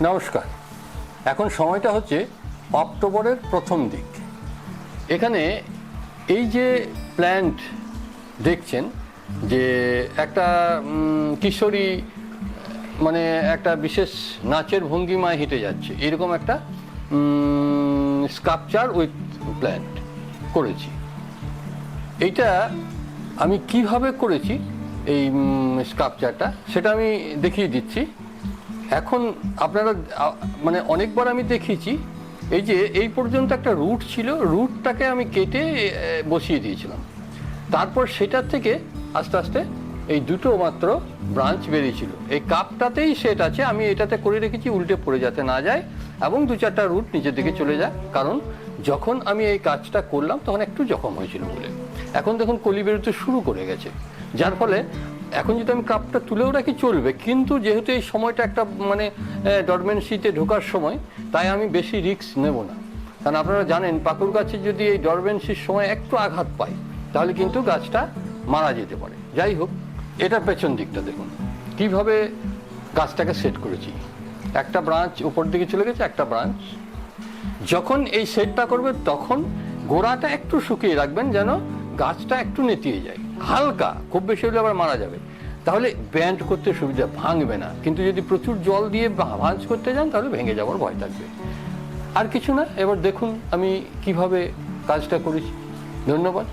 নমস্কার। এখন সময়টা হচ্ছে অক্টোবরের প্রথম দিক। এখানে এই যে প্ল্যান্ট দেখছেন, যে একটা কিশোরী মানে একটা বিশেষ নাচের ভঙ্গিমায় হেঁটে যাচ্ছে, এরকম একটা স্কাল্পচার উইথ প্ল্যান্ট করেছি। এইটা আমি কিভাবে করেছি এই স্কাল্পচারটা সেটা আমি দেখিয়ে দিচ্ছি। এখন আপনারা মানে অনেকবার আমি দেখিয়েছি, এই যে এই পর্যন্ত একটা রুট ছিল, রুটটাকে আমি কেটে বসিয়ে দিয়েছিলাম। তারপর সেটার থেকে আস্তে আস্তে এই দুটো মাত্র ব্রাঞ্চ বেরিয়েছিল। এই কাপটাতেই সেট আছে, আমি এটাতে করে রেখেছি উল্টে পড়ে যাতে না যায় এবং দু চারটা রুট নিচের দিকে চলে যায়, কারণ যখন আমি এই কাজটা করলাম তখন একটু জখম হয়েছিল বলে। এখন দেখুন কলি বেরোতে শুরু করে গেছে, যার ফলে এখন যদি আমি কাপটা তুলেও রাখি চলবে, কিন্তু যেহেতু এই সময়টা একটা মানে ডরমেন্সিতে ঢোকার সময়, তাই আমি বেশি রিস্ক নেব না। কারণ আপনারা জানেন পাকুড় গাছে যদি এই ডরমেন্সির সময় একটু আঘাত পায় তাহলে কিন্তু গাছটা মারা যেতে পারে। যাই হোক, এটার পেছন দিকটা দেখুন কিভাবে গাছটাকে সেট করেছি। একটা ব্রাঞ্চ উপর দিকে চলে গেছে, একটা ব্রাঞ্চ। যখন এই সেটটা করবে তখন গোড়াটা একটু শুকিয়ে রাখবেন যেন গাছটা একটু নেতিয়ে যায়, হালকা, খুব বেশি হলে আবার মারা যাবে। তাহলে ব্যান্ড করতে সুবিধা, ভাঙবে না। কিন্তু যদি প্রচুর জল দিয়ে ভাঁজ করতে যান তাহলে ভেঙে যাওয়ার ভয় থাকবে। আর কিছু না, এবার দেখুন আমি কিভাবে কাজটা করেছি। ধন্যবাদ।